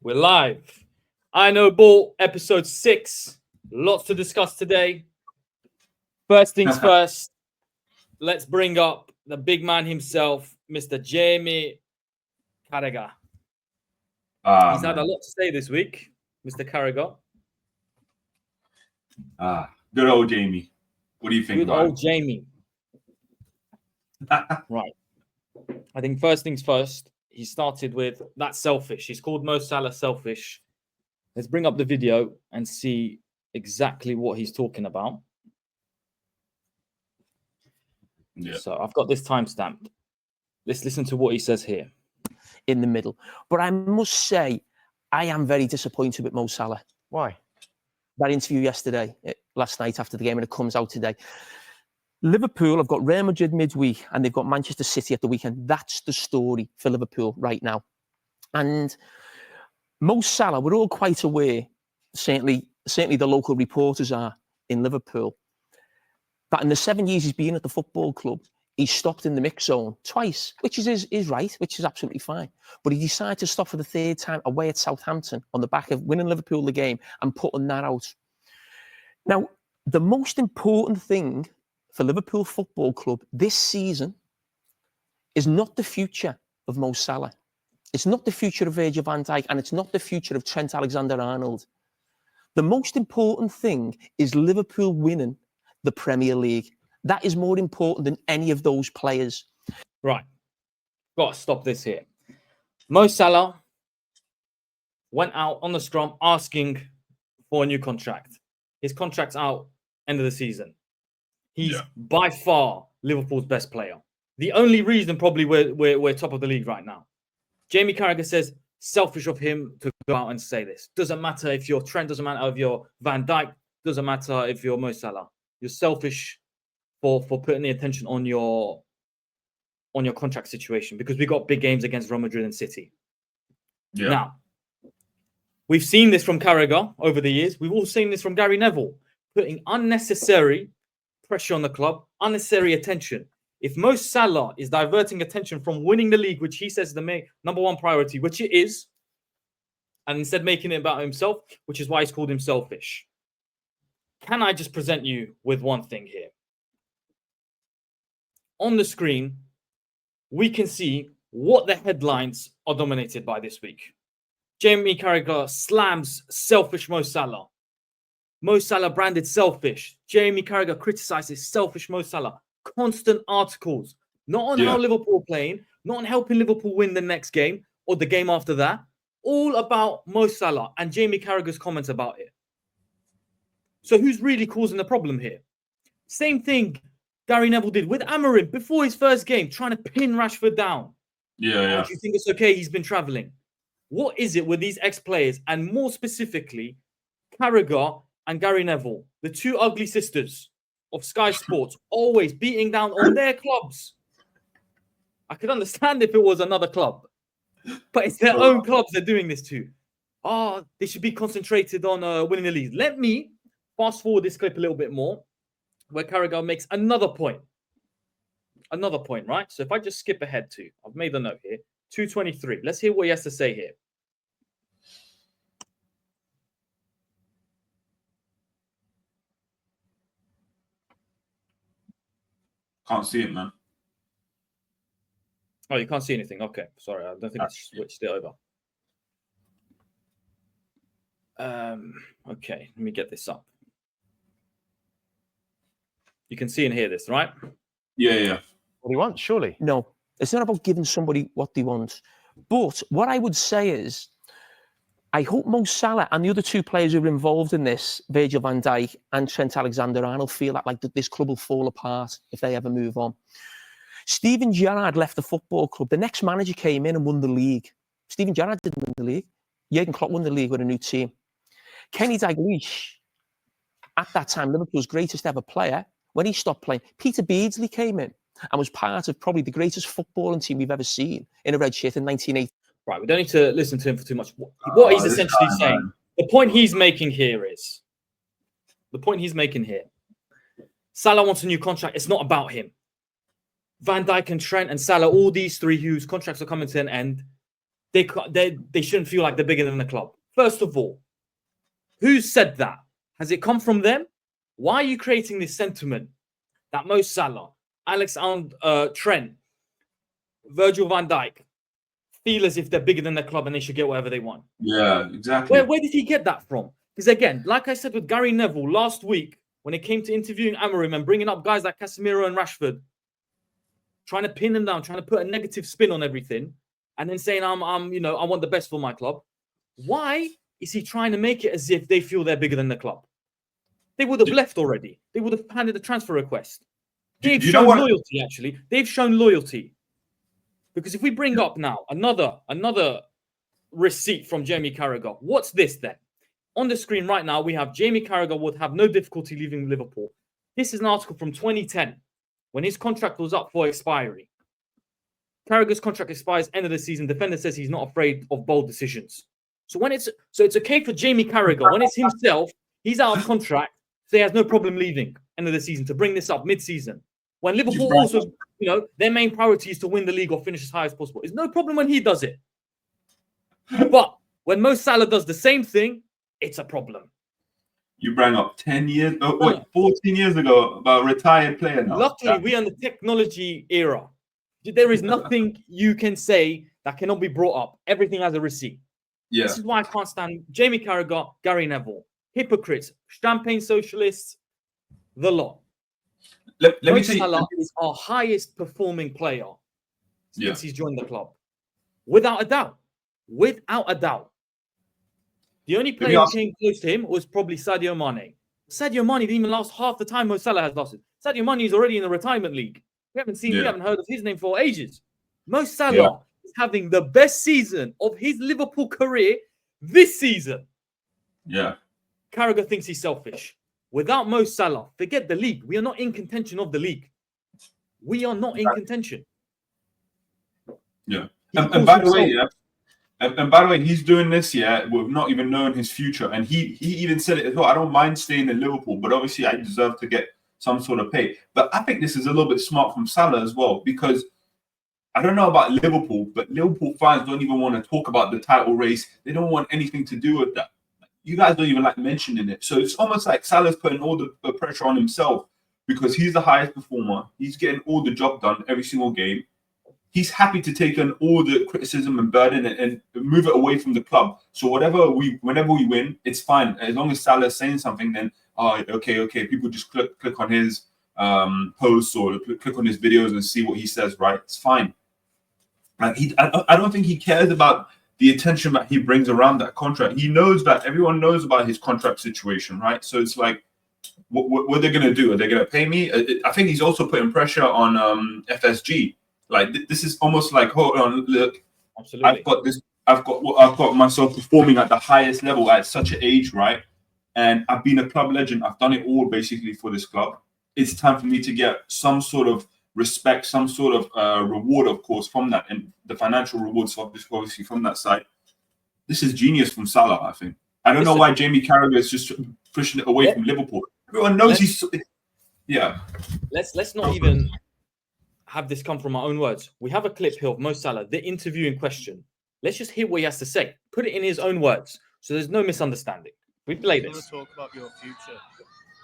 We're live. I Know Ball, episode 6. Lots to discuss today. First things first, let's bring up the big man himself, Mr. Jamie Carragher. He's had a lot to say this week, Mr. Carragher. Good old Jamie. What do you think? Good old Jamie. Right. I think first things first, he started with that's selfish. He's called Mo Salah selfish. Let's bring up the video and see exactly what he's talking about. Yeah. So I've got this timestamped. Let's listen to what he says here. In the middle. But I must say, I am very disappointed with Mo Salah. Why? That interview last night after the game, and it comes out today. Liverpool have got Real Madrid midweek and they've got Manchester City at the weekend. That's the story for Liverpool right now. And Mo Salah, we're all quite aware, certainly the local reporters are in Liverpool, that in the 7 years he's been at the football club, he's stopped in the mix zone twice, which is right, which is absolutely fine. But he decided to stop for the third time away at Southampton on the back of winning Liverpool the game and putting that out. Now, the most important thing for Liverpool Football Club this season is not the future of Mo Salah. It's not the future of Virgil van Dijk, and it's not the future of Trent Alexander-Arnold. The most important thing is Liverpool winning the Premier League. That is more important than any of those players. Right. Got to stop this here. Mo Salah went out on the scrum asking for a new contract. His contract's out end of the season. He's by far Liverpool's best player. The only reason probably we're top of the league right now. Jamie Carragher says selfish of him to go out and say this. Doesn't matter if you're Trent, doesn't matter if you're Van Dijk, doesn't matter if you're Mo Salah. You're selfish for putting the attention on your contract situation because we got big games against Real Madrid and City. Yeah. Now, we've seen this from Carragher over the years. We've all seen this from Gary Neville, putting unnecessary pressure on the club, unnecessary attention. If Mo Salah is diverting attention from winning the league, which he says is the number one priority, which it is, and instead making it about himself, which is why he's called him selfish. Can I just present you with one thing here? On the screen, we can see what the headlines are dominated by this week. Jamie Carragher slams selfish Mo Salah. Mo Salah branded selfish. Jamie Carragher criticizes selfish Mo Salah. Constant articles, not on how Liverpool are playing, not on helping Liverpool win the next game or the game after that. All about Mo Salah and Jamie Carragher's comments about it. So who's really causing the problem here? Same thing Gary Neville did with Amorim before his first game, trying to pin Rashford down. Do you think it's okay? He's been traveling. What is it with these ex-players, and more specifically, Carragher and Gary Neville, the two ugly sisters of Sky Sports, always beating down on their clubs? I could understand if it was another club, but it's their own clubs they're doing this to. They should be concentrated on winning the league. Let me fast forward this clip a little bit more, where Carragher makes another point. Another point, right? So if I just skip ahead to, I've made a note here, 2:23. Let's hear what he has to say here. Can't see it, man. Oh, you can't see anything. Okay, sorry. I don't think I switched it over. Okay, let me get this up. You can see and hear this, right? Yeah. What he wants, surely. No, it's not about giving somebody what they want. But what I would say is, I hope Mo Salah and the other two players who are involved in this, Virgil van Dijk and Trent Alexander-Arnold, feel that like this club will fall apart if they ever move on. Steven Gerrard left the football club. The next manager came in and won the league. Steven Gerrard didn't win the league. Jurgen Klopp won the league with a new team. Kenny Dalglish, at that time, Liverpool's greatest ever player, when he stopped playing, Peter Beardsley came in and was part of probably the greatest footballing team we've ever seen in a red shirt in 1980. Right, we don't need to listen to him for too much. What he's essentially saying, the point he's making here is, Salah wants a new contract. It's not about him. Van Dijk and Trent and Salah, all these three whose contracts are coming to an end, they shouldn't feel like they're bigger than the club. First of all, who said that? Has it come from them? Why are you creating this sentiment that Mo Salah, Trent, Virgil van Dijk feel as if they're bigger than their club and they should get whatever they want? Yeah, exactly. Where did he get that from? Because again, like I said with Gary Neville last week, when it came to interviewing Amorim and bringing up guys like Casemiro and Rashford, trying to pin them down, trying to put a negative spin on everything, and then saying, I want the best for my club. Why is he trying to make it as if they feel they're bigger than the club? They would have left already. They would have handed a transfer request. They've shown loyalty, actually. They've shown loyalty. Because if we bring up now another receipt from Jamie Carragher, what's this then? On the screen right now, we have Jamie Carragher would have no difficulty leaving Liverpool. This is an article from 2010, when his contract was up for expiry. Carragher's contract expires end of the season. Defender says he's not afraid of bold decisions. So it's okay for Jamie Carragher when it's himself, he's out of contract, so he has no problem leaving end of the season to bring this up mid-season. When Liverpool also, their main priority is to win the league or finish as high as possible. It's no problem when he does it. But when Mo Salah does the same thing, it's a problem. You bring up 14 years ago about a retired player now. Luckily, we're in the technology era. There is nothing you can say that cannot be brought up. Everything has a receipt. Yeah. This is why I can't stand Jamie Carragher, Gary Neville. Hypocrites, champagne socialists, the lot. Let Mo me tell Salah you. is our highest performing player since Yeah. he's joined the club. Without a doubt. Without a doubt. The only player who came close to him was probably Sadio Mane. Sadio Mane didn't even last half the time Mo Salah has lasted. Sadio Mane is already in the retirement league. We haven't heard of his name for ages. Mo Salah is having the best season of his Liverpool career this season. Yeah. Carragher thinks he's selfish. Without Mo Salah, forget the league. We are not in contention of the league. We are not in contention. Yeah. And by the way, And by the way, he's doing this, with not even knowing his future. And he even said it as well. I don't mind staying in Liverpool, but obviously I deserve to get some sort of pay. But I think this is a little bit smart from Salah as well, because I don't know about Liverpool, but Liverpool fans don't even want to talk about the title race. They don't want anything to do with that. You guys don't even like mentioning it. So it's almost like Salah's putting all the pressure on himself because he's the highest performer. He's getting all the job done every single game. He's happy to take on all the criticism and burden and move it away from the club. So whenever we win, it's fine. As long as Salah's saying something, then okay. People just click on his posts or click on his videos and see what he says. Right, it's fine. I don't think he cares about the attention that he brings around that contract. He knows that everyone knows about his contract situation, right? So it's like, what are they going to do? Are they going to pay me? I think he's also putting pressure on FSG. Like this is almost like, hold on, look, absolutely. I've got myself performing at the highest level at such an age, right? And I've been a club legend. I've done it all basically for this club. It's time for me to get some sort of respect, some sort of reward, of course, from that, and the financial rewards obviously from that side. This is genius from Salah, I think. I don't know why Jamie Carragher is just pushing it away from Liverpool. Everyone knows Let's not even have this come from our own words. We have a clip here of Mo Salah, the interview in question. Let's just hear what he has to say. Put it in his own words, so there's no misunderstanding. We play this. I want to talk about your future.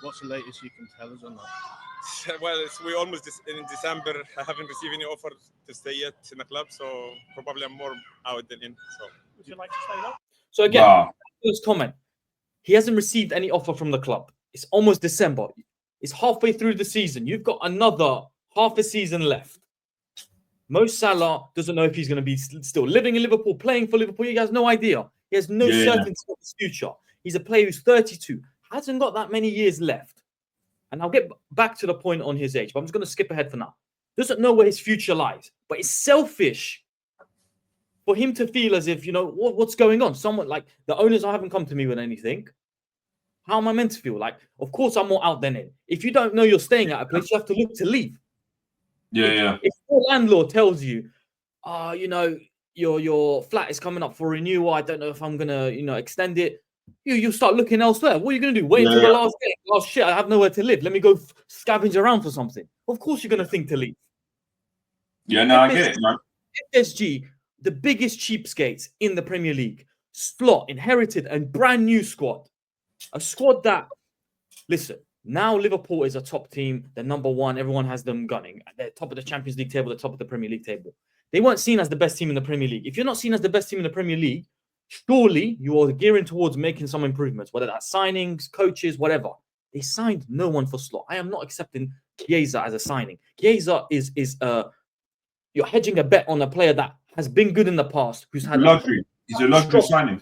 What's the latest you can tell us on that? Well, we're almost in December. I haven't received any offer to stay yet in the club, so probably I'm more out than in. So, would you like to stay up? So again, first comment. He hasn't received any offer from the club. It's almost December. It's halfway through the season. You've got another half a season left. Mo Salah doesn't know if he's going to be still living in Liverpool, playing for Liverpool. He has no idea. He has no certainty of his future. He's a player who's 32, hasn't got that many years left. And I'll get back to the point on his age, but I'm just going to skip ahead for now. Doesn't know where his future lies, but it's selfish for him to feel as if, what's going on? Someone like the owners haven't come to me with anything. How am I meant to feel? Like, of course, I'm more out than in. If you don't know you're staying at a place, you have to look to leave. If your landlord tells you, your flat is coming up for renewal, I don't know if I'm gonna, extend it. You start looking elsewhere. What are you gonna do? Wait until the last day. Oh shit, I have nowhere to live. Let me go scavenge around for something. Of course, you're gonna think to leave. Yeah, no, I get it, man. FSG the biggest cheapskates in the Premier League. Slot inherited a brand new squad. A squad that, listen, now Liverpool is a top team. They're number one. Everyone has them gunning. They're top of the Champions League table, the top of the Premier League table. They weren't seen as the best team in the Premier League. If you're not seen as the best team in the Premier League, surely you are gearing towards making some improvements, whether that's signings, coaches, whatever. They signed no one for Slot. I am not accepting Chiesa as a signing. Chiesa is you're hedging a bet on a player that has been good in the past, who's had luxury. He's a luxury signing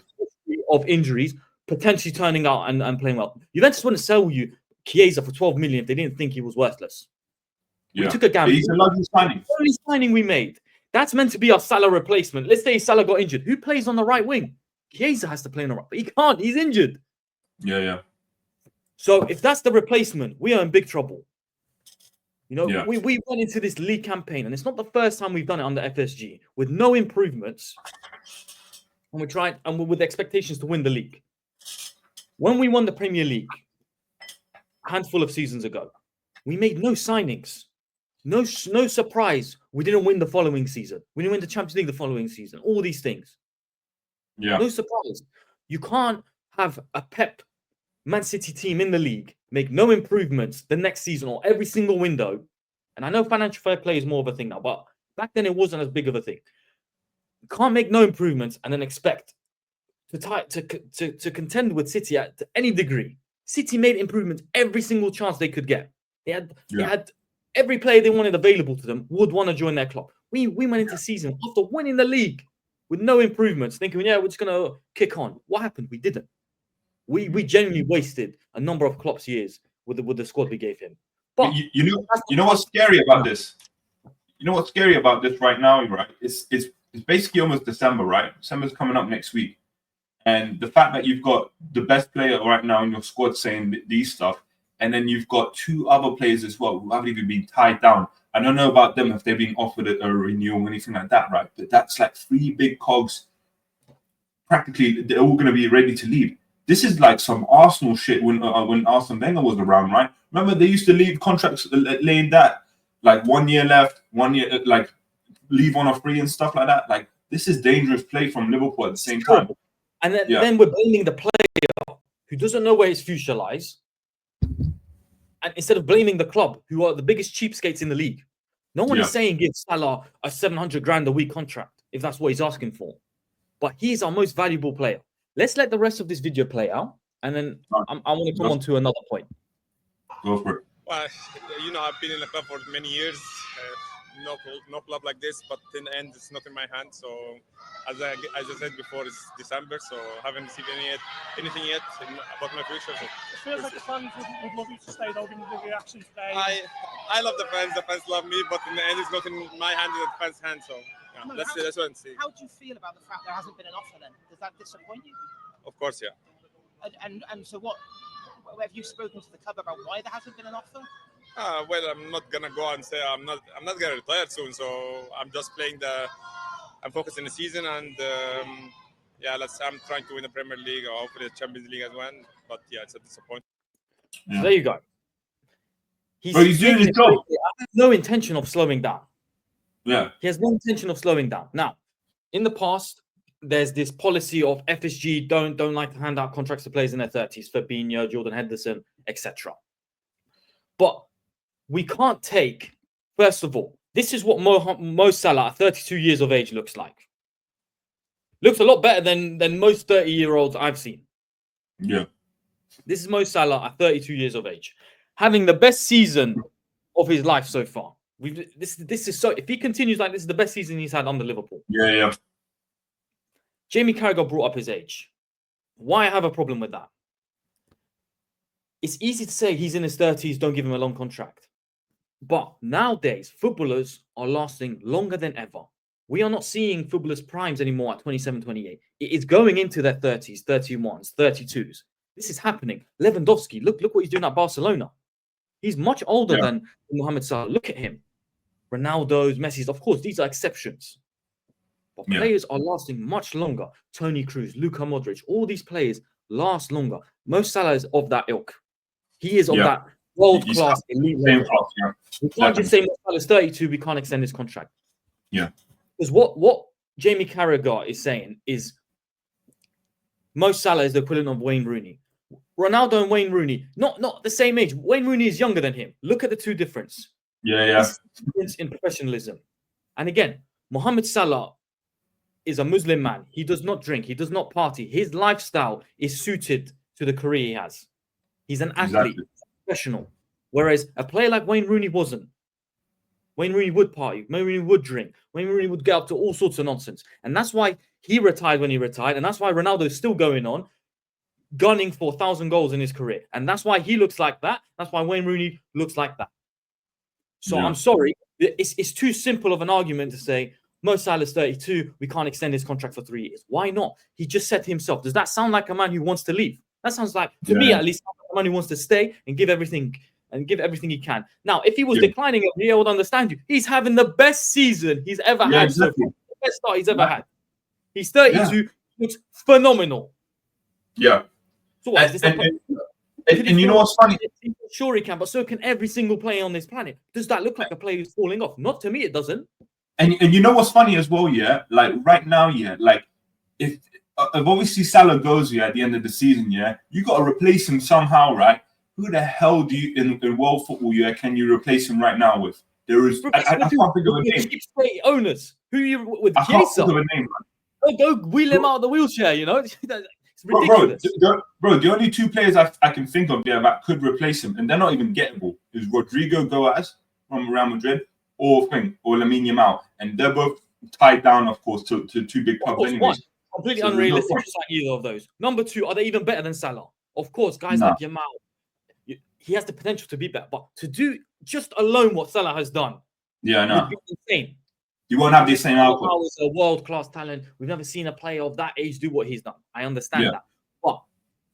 of injuries, potentially turning out and playing well. Juventus wouldn't sell you Chiesa for 12 million if they didn't think he was worthless. Yeah. We took a gamble. He's a luxury signing. The only signing we made. That's meant to be our Salah replacement. Let's say Salah got injured. Who plays on the right wing? Chiesa has to play on the right, but he can't. He's injured. Yeah. So if that's the replacement, we are in big trouble. You know, Yeah. we went into this league campaign, and it's not the first time we've done it under FSG with no improvements, and we tried and with expectations to win the league. When we won the Premier League a handful of seasons ago, we made no signings. No surprise. We didn't win the following season. We didn't win the Champions League the following season. All these things. Yeah. No surprise. You can't have a Pep Man City team in the league make no improvements the next season or every single window. And I know financial fair play is more of a thing now, but back then it wasn't as big of a thing. You can't make no improvements and then expect to contend with City to any degree. City made improvements every single chance they could get. They had every player they wanted available to them would want to join their club. We went into season after winning the league with no improvements, thinking, yeah, we're just gonna kick on. What happened? We didn't. We genuinely wasted a number of Klopp's years with the squad we gave him. But you know what's scary about this? You know what's scary about this right now, right? It's basically almost December, right? December's coming up next week. And the fact that you've got the best player right now in your squad saying these stuff, and then you've got two other players as well who haven't even been tied down. I don't know about them if they've been offered a renewal or anything like that, right? But that's like three big cogs. Practically, they're all going to be ready to leave. This is like some Arsenal shit when Arsene Wenger was around, right? Remember they used to leave contracts laying that like 1 year left, 1 year like leave on a free and stuff like that. Like this is dangerous play from Liverpool at the same time. And then we're blaming the player who doesn't know where his future lies. And instead of blaming the club, who are the biggest cheapskates in the league. No one is saying give Salah a 700 grand a week contract, if that's what he's asking for. But he's our most valuable player. Let's let the rest of this video play out. And then I want to come on to another point. Go for it. Well, you know, I've been in the club for many years. No club like this, but in the end, it's not in my hand. So, as I said before, it's December, so I haven't received anything yet about my future. So. It feels like the fans would love you to stay, though, given the reaction today. I love the fans love me, but in the end, it's not in my hand, it's the fans' hand. So, yeah, let's wait and see. How do you feel about the fact there hasn't been an offer then? Does that disappoint you? Of course, yeah. And so what? Have you spoken to the club about why there hasn't been an offer? Well, I'm not gonna go and say I'm not gonna retire soon. So I'm just playing I'm focused in the season, and I'm trying to win the Premier League or hopefully the Champions League as well. But yeah, it's a disappointment. So there you go. He's doing his job. I have no intention of slowing down. Yeah, he has no intention of slowing down. Now, in the past, there's this policy of FSG don't like to hand out contracts to players in their 30s, Fabinho, Jordan Henderson, etc. But we can't take, first of all, this is what Mo Salah at 32 years of age looks like. Looks a lot better than most 30-year-olds I've seen. Yeah. This is Mo Salah at 32 years of age, having the best season of his life so far. This is so. If he continues like this, is the best season he's had under Liverpool. Yeah. Jamie Carragher brought up his age. Why I have a problem with that? It's easy to say he's in his 30s, don't give him a long contract. But nowadays, footballers are lasting longer than ever. We are not seeing footballers' primes anymore at 27, 28. It is going into their 30s, 31s, 32s. This is happening. Lewandowski, look what he's doing at Barcelona. He's much older than Mohamed Salah. Look at him. Ronaldo's, Messi's, of course, these are exceptions. But players are lasting much longer. Toni Kroos, Luka Modric, all these players last longer. Mo Salah is of that ilk. He is of that world-class elite level. We can't just say Mo Salah's 32, we can't extend his contract. Yeah. Because what Jamie Carragher is saying is Mo Salah is the equivalent of Wayne Rooney. Ronaldo and Wayne Rooney, not the same age. Wayne Rooney is younger than him. Look at the two difference. Yeah. Difference in professionalism. And again, Mohamed Salah is a Muslim man. He does not drink. He does not party. His lifestyle is suited to the career he has. He's an athlete, professional. Whereas a player like Wayne Rooney wasn't. Wayne Rooney would party. Wayne Rooney would drink. Wayne Rooney would get up to all sorts of nonsense. And that's why he retired when he retired. And that's why Ronaldo is still going on, gunning for 1,000 goals in his career. And that's why he looks like that. That's why Wayne Rooney looks like that. So I'm sorry. It's too simple of an argument to say, Mo Salah is 32. We can't extend his contract for 3 years. Why not? He just said to himself, does that sound like a man who wants to leave? That sounds like, to me at least, a man who wants to stay and give everything he can. Now, if he was declining, I would understand you. He's having the best season he's ever had. Exactly. So the best start he's ever had. He's 32. Looks phenomenal. Yeah. So what, is this and you know what's funny? Sure he can, but so can every single player on this planet. Does that look like a player who's falling off? Not to me, it doesn't. And you know what's funny as well, yeah? Like right now, yeah, like if obviously Salah goes, at the end of the season, you got to replace him somehow, right? Who the hell do you in world football, can you replace him right now with? There is, I can't think of a name. Cheap state owners. Who you with? I can't think of a name, man. Go wheel him out of the wheelchair, It's ridiculous. Bro, the only 2 players I can think of there that could replace him, and they're not even gettable, is Rodrigo Goaz from Real Madrid or Lamine Yamal. And they're both tied down, of course, to 2 big clubs anyways. Completely unrealistic to sign either of those. Number 2, are they even better than Salah? Of course, guys like Yamal, he has the potential to be better. But to do just alone what Salah has done, would be insane. You won't have the same output. Salah is a world-class talent. We've never seen a player of that age do what he's done. I understand that. But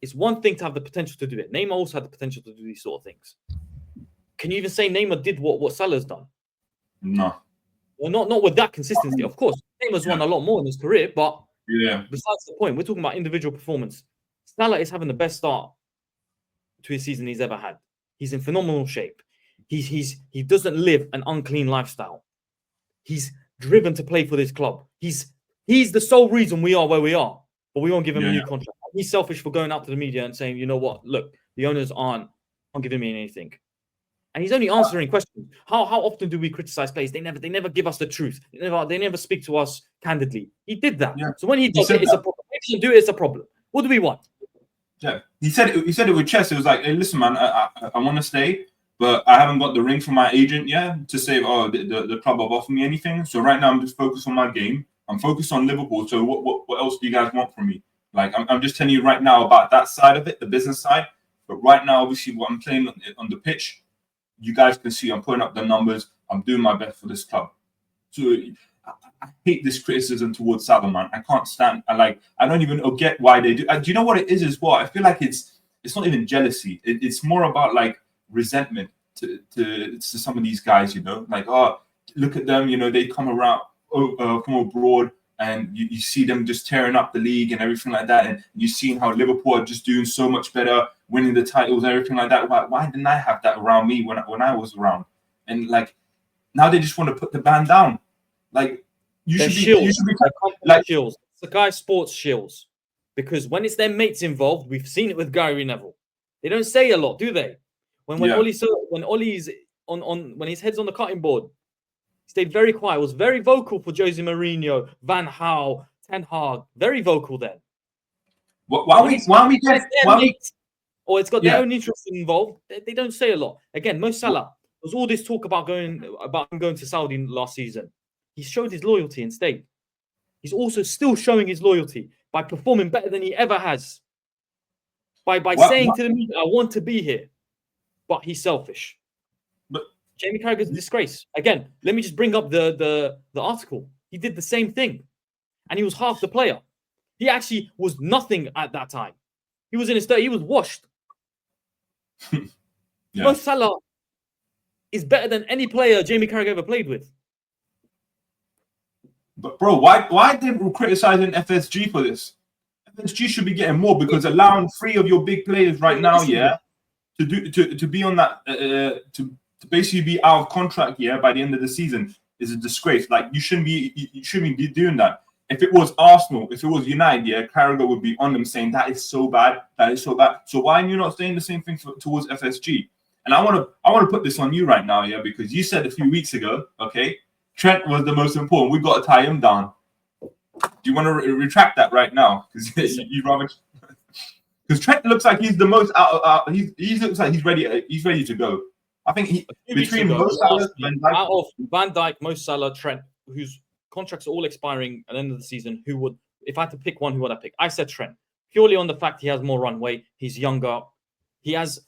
it's one thing to have the potential to do it. Neymar also had the potential to do these sort of things. Can you even say Neymar did what Salah's done? No. Well, not with that consistency. Of course, Neymar's won a lot more in his career, but besides the point, we're talking about individual performance. Salah is having the best start to his season he's ever had. He's in phenomenal shape. He doesn't live an unclean lifestyle. He's driven to play for this club. He's the sole reason we are where we are, but we won't give him a new contract. He's selfish for going out to the media and saying, you know what, look, the owners aren't giving me anything. And he's only answering questions. How often do we criticize players? They never give us the truth. They never speak to us candidly. He did that. Yeah. So when he does it, it's a problem. If he doesn't do it, it's a problem. What do we want? Yeah, he said it with chess. It was like, hey, listen, man, I want to stay, but I haven't got the ring from my agent yet to say, oh, the club have offered me anything. So right now I'm just focused on my game. I'm focused on Liverpool. So what else do you guys want from me? Like I'm just telling you right now about that side of it, the business side. But right now, obviously, what I'm playing on the pitch, you guys can see I'm putting up the numbers. I'm doing my best for this club. So I hate this criticism towards Salah, man. I can't stand. I don't even get why they do. Do you know what it is as well? I feel like it's not even jealousy. It's more about like resentment to some of these guys. Like, oh, look at them. They come around from abroad, and you see them just tearing up the league and everything like that. And you've seen how Liverpool are just doing so much better, winning the titles and everything like that. Why didn't I have that around me when I was around? And like now they just want to put the band down. Like you should be like shills. Sky Sports shills, because when it's their mates involved, we've seen it with Gary Neville. They don't say a lot, do they? When Ollie's when his head's on the cutting board, he stayed very quiet. Was very vocal for Jose Mourinho, Van Gaal, Ten Hag. Very vocal then. Why we get or it's got their own interest involved. They don't say a lot. Again, Mo Salah. There was all this talk about him going to Saudi last season. He showed his loyalty and stayed. He's also still showing his loyalty by performing better than he ever has. By saying to the media, I want to be here. But he's selfish. But Jamie Carragher's a disgrace. Again, let me just bring up the article. He did the same thing. And he was half the player. He actually was nothing at that time. He was in his 30s. He was washed. Mo Salah is better than any player Jamie Carragher ever played with. But bro, why did we criticizing FSG for this? FSG should be getting more because allowing 3 of your big players right now, to be on that to basically be out of contract, by the end of the season is a disgrace. Like you shouldn't be doing that. if it was Arsenal, if it was United, yeah, Carragher would be on them saying that is so bad, that is so bad. So why are you not saying the same thing towards FSG? And I want to put this on you right now, yeah, because you said a few weeks ago, okay, Trent was the most important. We've got to tie him down. Do you want to retract that right now? Because you rather. Because Trent looks like he's the most out. He looks like he's ready. He's ready to go. I think between Mo Salah, out of Van Dijk, Mo Salah, Trent, whose contracts are all expiring at the end of the season, who would, if I had to pick one, who would I pick? I said Trent, purely on the fact he has more runway, he's younger, he has,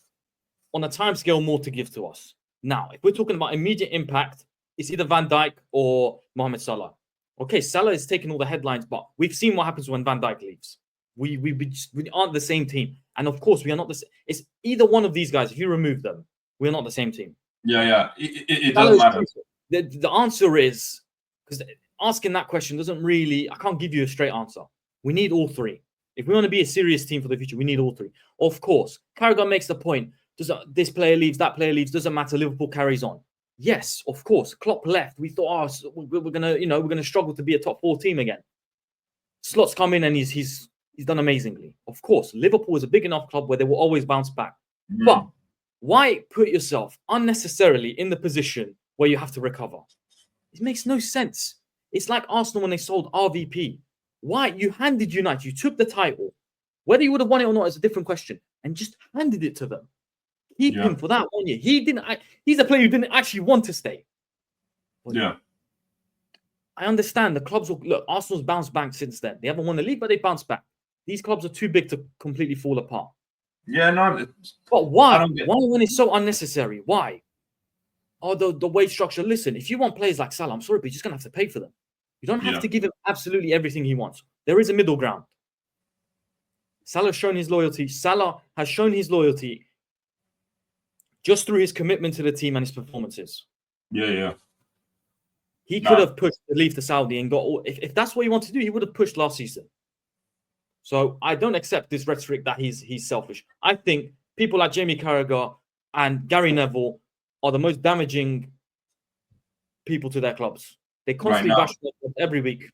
on a timescale, more to give to us. Now, if we're talking about immediate impact, it's either Van Dijk or Mohamed Salah. Okay, Salah is taking all the headlines, but we've seen what happens when Van Dijk leaves. We aren't the same team, and of course, we are not the same. It's either one of these guys. If you remove them, we're not the same team. Yeah. It doesn't matter. The answer is, because asking that question doesn't really, I can't give you a straight answer. We need all three. If we want to be a serious team for the future, we need all three. Of course, Carragher makes the point. This player leaves, that player leaves, doesn't matter. Liverpool carries on. Yes, of course. Klopp left. We thought, we're gonna struggle to be a top 4 team again. Slot's come in and he's done amazingly. Of course, Liverpool is a big enough club where they will always bounce back. But why put yourself unnecessarily in the position where you have to recover? It makes no sense. It's like Arsenal when they sold RVP. Why? You handed United, you took the title. Whether you would have won it or not is a different question, and just handed it to them. Keep him for that 1 year. He's a player who didn't actually want to stay. Yeah. I understand the clubs will look. Arsenal's bounced back since then. They haven't won the league, but they bounced back. These clubs are too big to completely fall apart. Yeah, no. But why? Why when it's so unnecessary? Why? Oh, the wage structure. Listen, if you want players like Salah, I'm sorry, but you're just gonna have to pay for them. You don't have to give him absolutely everything he wants. There is a middle ground. Salah's shown his loyalty. Salah has shown his loyalty just through his commitment to the team and his performances. Yeah. He could have pushed to leave to Saudi and got all. If that's what he wanted to do, he would have pushed last season. So I don't accept this rhetoric that he's selfish. I think people like Jamie Carragher and Gary Neville are the most damaging people to their clubs. They constantly bash their clubs every week.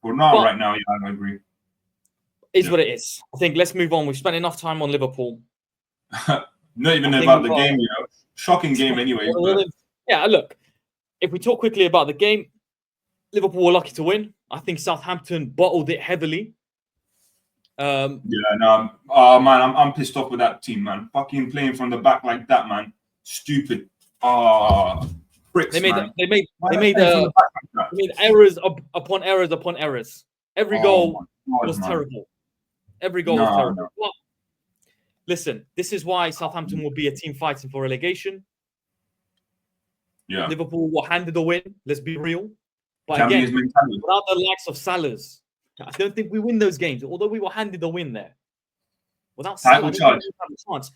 Well, right now, I agree. Is what it is. I think let's move on. We've spent enough time on Liverpool. Not even about the game, Shocking game anyway. Yeah, look. If we talk quickly about the game, Liverpool were lucky to win. I think Southampton bottled it heavily. I'm pissed off with that team, man. Fucking playing from the back like that, man. Stupid. Pricks, they made errors upon errors upon errors. Every goal was terrible. Every goal was terrible. But listen, this is why Southampton will be a team fighting for relegation. Yeah. Liverpool were handed a win. Let's be real. But again, without the likes of Salah's, I don't think we win those games. Although we were handed a win there, without Salah, we have a chance.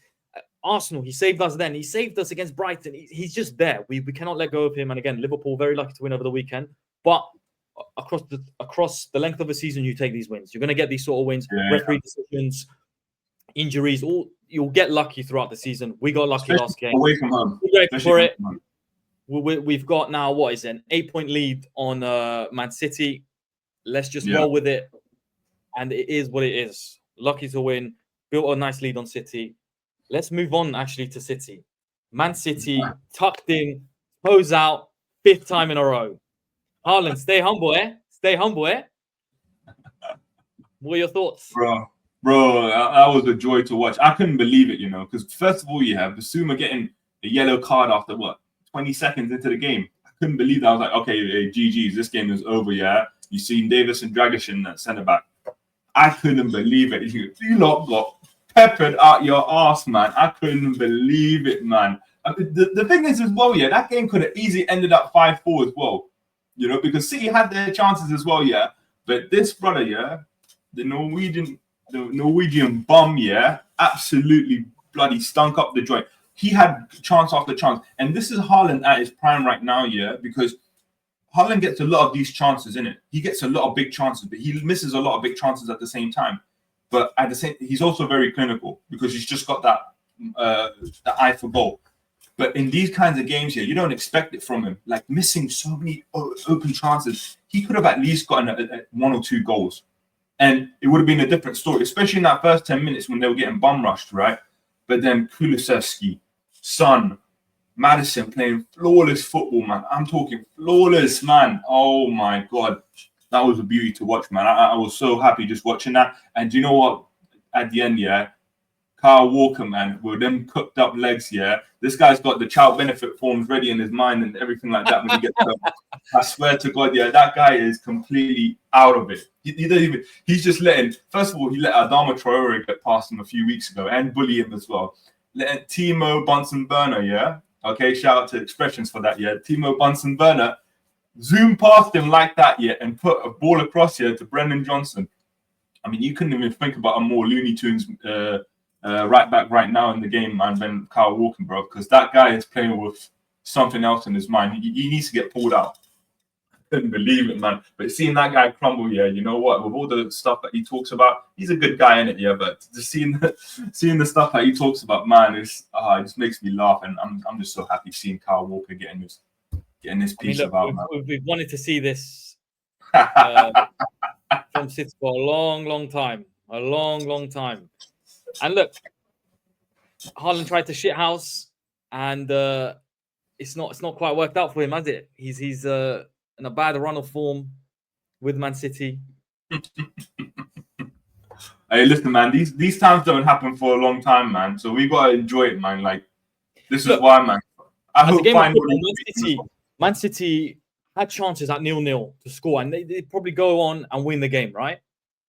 Arsenal, he saved us then. He saved us against Brighton. He's just there. We cannot let go of him. And again, Liverpool very lucky to win over the weekend. But across the length of a season, you take these wins. You're going to get these sort of wins. Referee decisions, injuries. You'll get lucky throughout the season. We got lucky last game. Away from home. We're ready for it. We've got now, what is it, an 8-point lead on Man City. Let's just roll with it. And it is what it is. Lucky to win. Built a nice lead on City. Let's move on, actually, to City. Man City, tucked in, pose out, 5th time in a row. Haaland, stay humble, eh? Stay humble, eh? What are your thoughts? Bro, that was a joy to watch. I couldn't believe it, because first of all, you have Basuma getting a yellow card after, 20 seconds into the game. I couldn't believe that. I was like, okay, GG's, this game is over, yeah? You seen Davis and Dragic at centre-back. I couldn't believe it. You lot got peppered out your ass, man. I couldn't believe it, man. The thing is as well, that game could have easily ended up 5-4 as well. Because City had their chances as well, But this brother, the Norwegian bum, absolutely bloody stunk up the joint. He had chance after chance. And this is Haaland at his prime right now, because Haaland gets a lot of these chances, innit? He gets a lot of big chances, but he misses a lot of big chances at the same time. But at the same, he's also very clinical because he's just got that eye for goal. But in these kinds of games here, you don't expect it from him. Like missing so many open chances, he could have at least gotten a 1 or 2 goals, and it would have been a different story, especially in that first 10 minutes when they were getting bum rushed, right? But then Kulusevski, Son, Maddison playing flawless football, man. I'm talking flawless, man. Oh my God. That was a beauty to watch, man. I was so happy just watching that. And do you know what? At the end, yeah, Kyle Walker, man, with them cooked up legs, yeah. This guy's got the child benefit forms ready in his mind and everything like that when he gets home. I swear to God, yeah, that guy is completely out of it. He doesn't even, he's just letting, first of all, he let Adama Traore get past him a few weeks ago and bully him as well. Letting Timo Bunsen-Burner, yeah. Okay, shout out to Expressions for that, yeah. Timo Bunsen-Burner zoom past him like that, yeah, and put a ball across here to Brendan Johnson. I mean, you couldn't even think about a more Looney Tunes right back right now in the game, man, than Kyle Walker, bro, because that guy is playing with something else in his mind. He needs to get pulled out. I couldn't believe it, man. But seeing that guy crumble, yeah, you know what? With all the stuff that he talks about, he's a good guy in it, yeah. But just seeing the stuff that he talks about, man, it just makes me laugh, and I'm just so happy seeing Kyle Walker getting this piece about. We've wanted to see this from City for a long time, And look, Haaland tried to shithouse, and it's not quite worked out for him, has it? He's in a bad run of form with Man City. Hey, listen, man, these times don't happen for a long time, man. So we gotta enjoy it, man. Like this is why, man. I hope Man City had chances at 0-0 to score, and they probably go on and win the game, right?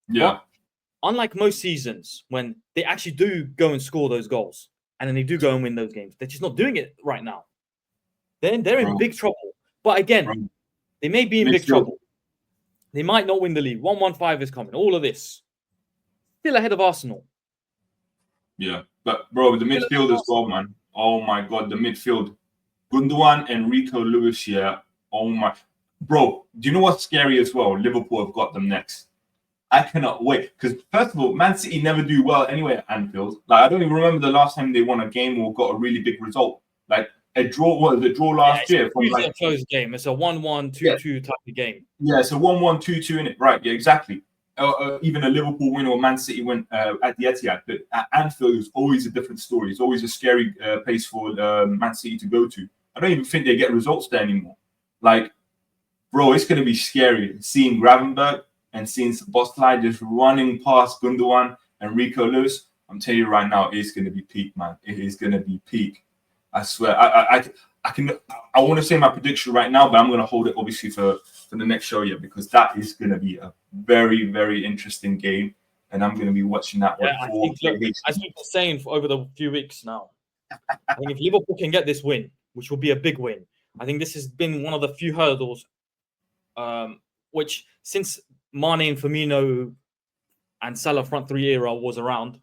Yeah. But unlike most seasons, when they actually do go and score those goals, and then they do go and win those games, they're just not doing it right now. They're in big trouble. But again, they may be in big trouble. They might not win the league. 1-1-5 is coming. All of this. Still ahead of Arsenal. Yeah. But, bro, the midfield as well, man. Oh, my God, the midfield. Gundogan and Rico Lewis here. Oh, my. Bro, do you know what's scary as well? Liverpool have got them next. I cannot wait. Because, first of all, Man City never do well anyway at Anfield. Like, I don't even remember the last time they won a game or got a really big result. Like, a draw last year. From a close game. It's a 1-1, 2-2 type of game. Yeah, it's a 1-1, 2-2 in it. Right, yeah, exactly. Even a Liverpool win or Man City win at the Etihad. But at Anfield is always a different story. It's always a scary place for Man City to go to. I don't even think they get results there anymore. Like, bro, it's going to be scary. Seeing Gravenberch and seeing Szoboszlai just running past Gundogan and Rico Lewis. I'm telling you right now, it's going to be peak, man. It is going to be peak. I swear. I want to say my prediction right now, but I'm going to hold it obviously for the next show, yeah, because that is going to be a very, very interesting game, and I'm going to be watching that one. I think, look, as we've been saying for over the few weeks now, I think if Liverpool can get this win, which will be a big win, I think this has been one of the few hurdles, which since Mane and Firmino and Salah front three era was around,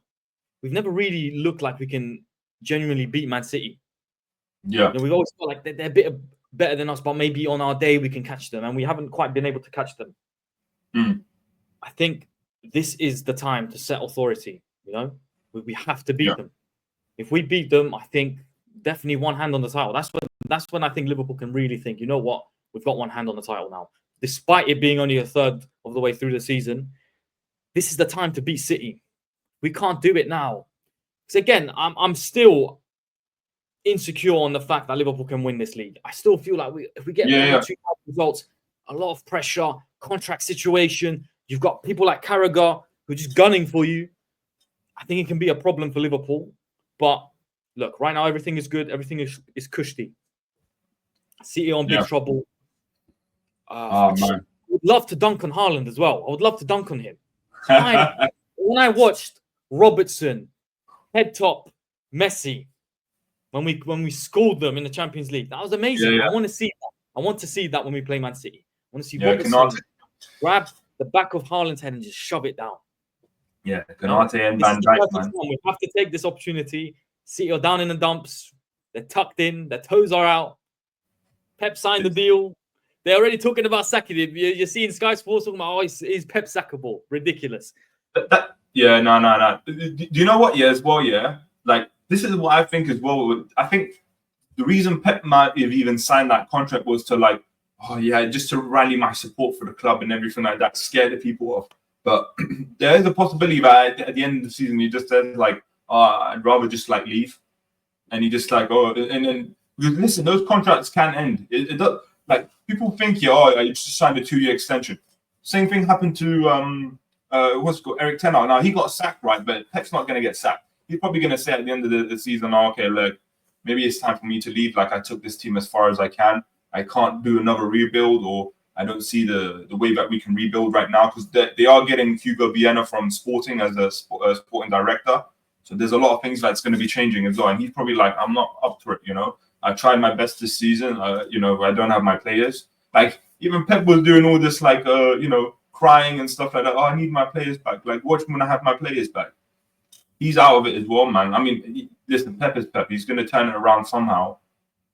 we've never really looked like we can genuinely beat Man City. Yeah, we've always felt like they're a bit better than us, but maybe on our day we can catch them, and we haven't quite been able to catch them. I think this is the time to set authority. You know, we have to beat them. If we beat them, I think definitely one hand on the title. That's when I think Liverpool can really think, you know what, we've got one hand on the title now, despite it being only a third of the way through the season. This is the time to beat City. We can't do it now. Because again, I'm still insecure on the fact that Liverpool can win this league. I still feel like if we get 1 or 2 results, a lot of pressure, contract situation, you've got people like Carragher who are just gunning for you. I think it can be a problem for Liverpool. But look, right now everything is good. Everything is cushy. City on big trouble. I would love to dunk on Haaland as well. I would love to dunk on him. When I watched Robertson, head top, Messi, when we scored them in the Champions League, that was amazing. I want to see that. I want to see that when we play Man City. I want to see Robertson grab the back of Haaland's head and just shove it down. Yeah, Konate and Van Dijk, man. We have to take this opportunity. City are down in the dumps. They're tucked in. Their toes are out. Pep signed the deal. They're already talking about sacking him. You're seeing Sky Sports talking about, is Pep sackable? Ridiculous. No. Do you know what? Yeah, as well. Yeah, like this is what I think as well. I think the reason Pep might have even signed that contract was to like, oh yeah, just to rally my support for the club and everything like that, scare the people off. But there is a possibility that at the end of the season, he just says like, oh, I'd rather just like leave. And he just like, oh, and then, because listen, those contracts can end. It does, like, people think, yeah, oh, you just signed a 2-year extension. Same thing happened to, what's it called, Eric Ten Hag. Now, he got sacked, right? But Pep's not going to get sacked. He's probably going to say at the end of the season, oh, okay, look, maybe it's time for me to leave. Like, I took this team as far as I can. I can't do another rebuild, or I don't see the way that we can rebuild right now, because they are getting Hugo Viana from Sporting as a sporting director. So there's a lot of things that's going to be changing as well. And he's probably like, I'm not up to it, you know. I tried my best this season. You know, I don't have my players. Like, even Pep was doing all this, like, you know, crying and stuff like that. Oh, I need my players back. Like, watch when I have my players back. He's out of it as well, man. I mean, listen, Pep is Pep. He's going to turn it around somehow.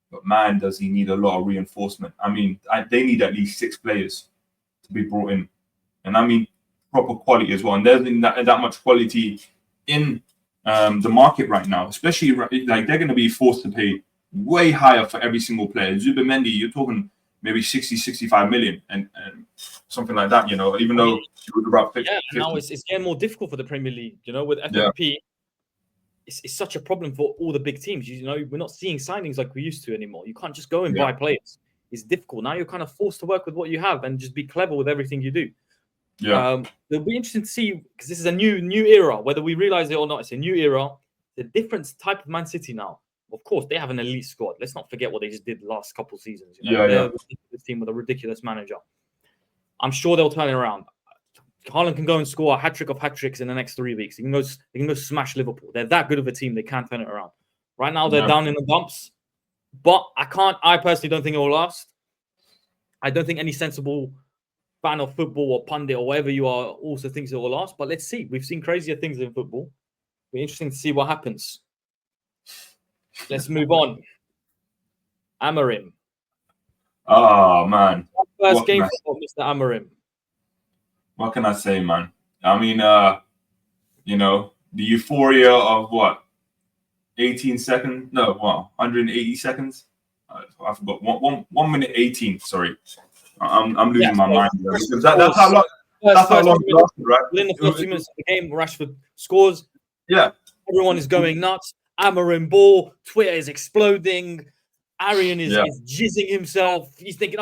But, man, does he need a lot of reinforcement. I mean, they need at least 6 players to be brought in. And, I mean, proper quality as well. And there's that much quality in the market right now, especially like they're going to be forced to pay way higher for every single player. Zubimendi, you're talking maybe 60, 65 million and something like that, you know, even though it was about 50. Yeah, now it's getting more difficult for the Premier League, you know, with FFP. It's such a problem for all the big teams. You know, we're not seeing signings like we used to anymore. You can't just go and buy players. It's difficult. Now you're kind of forced to work with what you have and just be clever with everything you do. Yeah, it'll be interesting to see, because this is a new era, whether we realize it or not. It's a new era, the different type of Man City now. Of course, they have an elite squad. Let's not forget what they just did the last couple of seasons. You know? They're a ridiculous team with a ridiculous manager. I'm sure they'll turn it around. Haaland can go and score a hat-trick of hat-tricks in the next 3 weeks. They can go smash Liverpool. They're that good of a team. They can turn it around. Right now, they're down in the dumps. But I personally don't think it will last. I don't think any sensible fan of football or pundit or whatever you are also thinks it will last. But let's see. We've seen crazier things in football. It'll be interesting to see what happens. Let's move on. Amorim. Oh, man. First game for Mr. Amorim. What can I say, man? I mean, you know, the euphoria of what? 18 seconds? No, what? 180 seconds? I forgot. 1 minute 18. Sorry, I'm losing my mind. Because that's how long. That's how long it lasted, right? Within the first 2 minutes of the game, Rashford scores. Yeah. Everyone is going nuts. Amorim ball. Twitter is exploding. Arian is jizzing himself. He's thinking,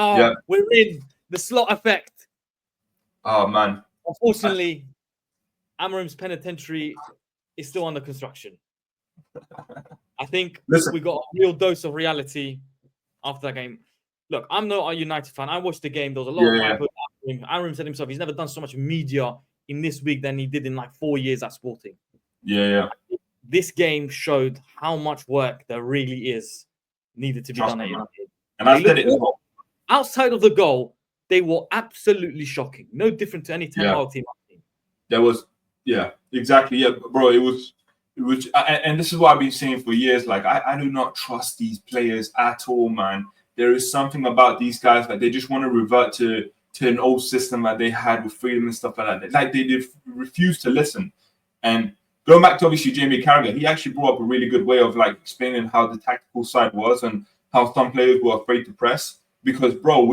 we're in the slot effect. Oh, man. Unfortunately, Amorim's penitentiary is still under construction. I think we got a real dose of reality after that game. Look, I'm not a United fan. I watched the game. There was a lot of hype with Amorim. Amorim said himself, he's never done so much media in this week than he did in like 4 years at Sporting. This game showed how much work there really is needed to be done at United. And I said it as well. Outside of the goal, they were absolutely shocking. No different to any 10-hour team I've seen. There was, exactly. Yeah, bro, it was, and this is what I've been saying for years. Like, I do not trust these players at all, man. There is something about these guys that they just want to revert to an old system that they had with freedom and stuff like that. Like, they refuse to listen. And going back to obviously Jamie Carragher, he actually brought up a really good way of like explaining how the tactical side was and how some players were afraid to press. Because, bro,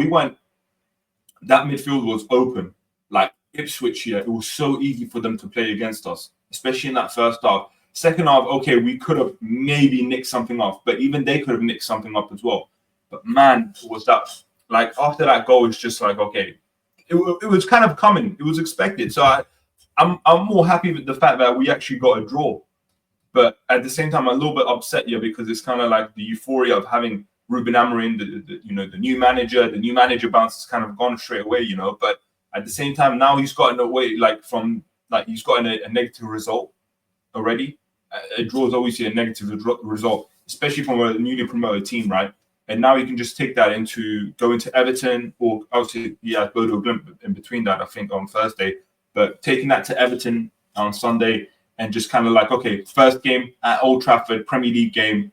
that midfield was open. Like Ipswich here, it was so easy for them to play against us, especially in that first half. Second half, okay, we could have maybe nicked something off, but even they could have nicked something up as well. But man, was that like after that goal, it's just like, okay, it was kind of coming. It was expected. So I'm more happy with the fact that we actually got a draw. But at the same time, I'm a little bit upset here because it's kind of like the euphoria of having Ruben Amorim, the new manager. The new manager bounce has kind of gone straight away, you know. But at the same time, now he's gotten away he's gotten a negative result already. A draw is obviously a negative result, especially from a newly promoted team, right? And now he can just take that go into Everton, or obviously he has Bodo Glimt in between that, I think, on Thursday. But taking that to Everton on Sunday and just kind of like, okay, first game at Old Trafford, Premier League game.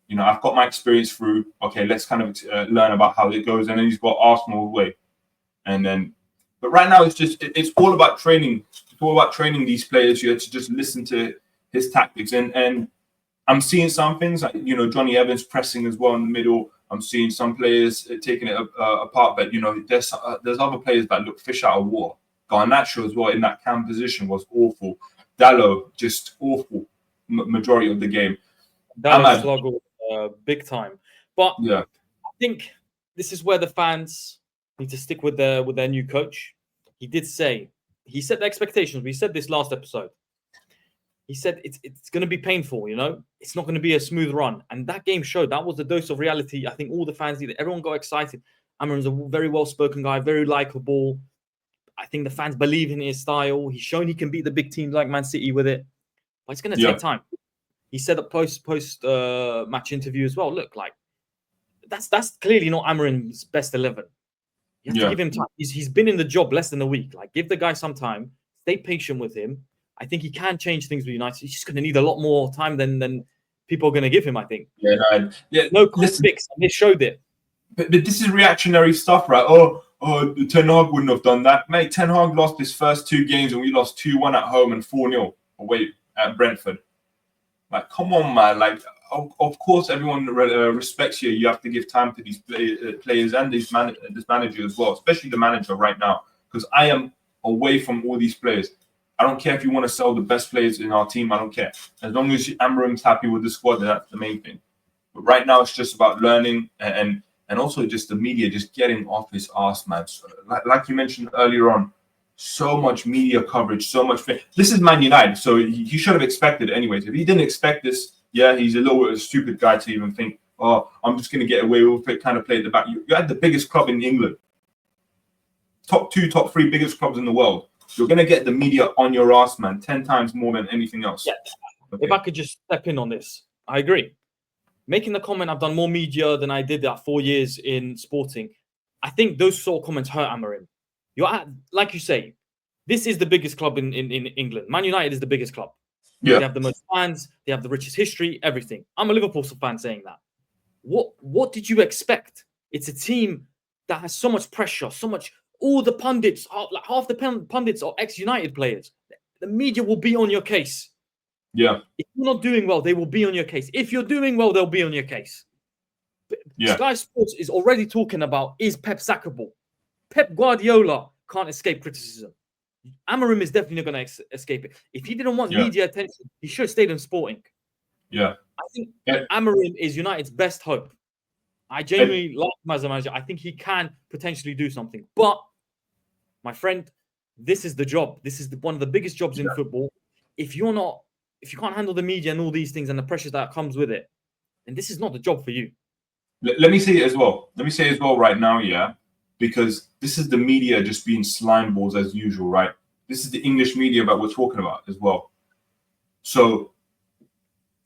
You know, I've got my experience through. Okay, let's kind of learn about how it goes. And then he's got Arsenal away. But right now it's all about training. It's all about training these players here to just listen to his tactics. And I'm seeing some things like, Johnny Evans pressing as well in the middle. I'm seeing some players taking it apart, but there's other players that look fish out of water. Garnacho as well in that cam position was awful. Dallo just awful majority of the game. That struggled big time. But yeah, I think this is where the fans need to stick with their new coach. He set the expectations. We said this last episode. He said it's going to be painful, It's not going to be a smooth run. And that game showed that was the dose of reality. I think all the fans needed. Everyone got excited. Amarim's a very well-spoken guy, very likable. I think the fans believe in his style. He's shown he can beat the big teams like Man City with it. But it's going to take time. He said at post match interview as well. Look, like that's clearly not Amarim's best 11. You have to give him time. He's been in the job less than a week. Like, give the guy some time. Stay patient with him. I think he can change things with United. He's just going to need a lot more time than people are going to give him, I think. No quick fix, and they showed it. But this is reactionary stuff, right? Oh, Ten Hag wouldn't have done that. Mate, Ten Hag lost his first 2 games and we lost 2-1 at home and 4-0 away at Brentford. Like, come on, man. Like, of course, everyone respects you. You have to give time to these players and this manager as well, especially the manager right now, because I am away from all these players. I don't care if you want to sell the best players in our team. I don't care. As long as Amarim's happy with the squad, that's the main thing. But right now, it's just about learning and also just the media just getting off his ass, man. So, like you mentioned earlier on, so much media coverage, so much. This is Man United, so he should have expected it anyways. If he didn't expect this, he's a little stupid guy to even think, oh, I'm just going to get away with it, kind of play at the back. You had the biggest club in England. Top 2, top 3 biggest clubs in the world. You're going to get the media on your ass, man, 10 times more than anything else. Yeah. Okay. If I could just step in on this, I agree. Making the comment, I've done more media than I did that 4 years in Sporting. I think those sort of comments hurt Amarim. Like you say, this is the biggest club in England. Man United is the biggest club. Yeah. They have the most fans. They have the richest history, everything. I'm a Liverpool fan saying that. What did you expect? It's a team that has so much pressure, so much. All the pundits, like half the pundits are ex-United players. The media will be on your case. Yeah. If you're not doing well, they will be on your case. If you're doing well, they'll be on your case. Sky Sports is already talking about, is Pep sackable? Pep Guardiola can't escape criticism. Amarim is definitely not going to escape it. If he didn't want media attention, he should have stayed in Sporting. Yeah. I think Amarim is United's best hope. I genuinely like him as a manager. I think he can potentially do something. But, my friend, this is the job. This is one of the biggest jobs in football. If you can't handle the media and all these things and the pressures that comes with it, then this is not the job for you. Let me say it as well. Right now, because this is the media just being slime balls as usual, right? This is the English media that we're talking about as well. So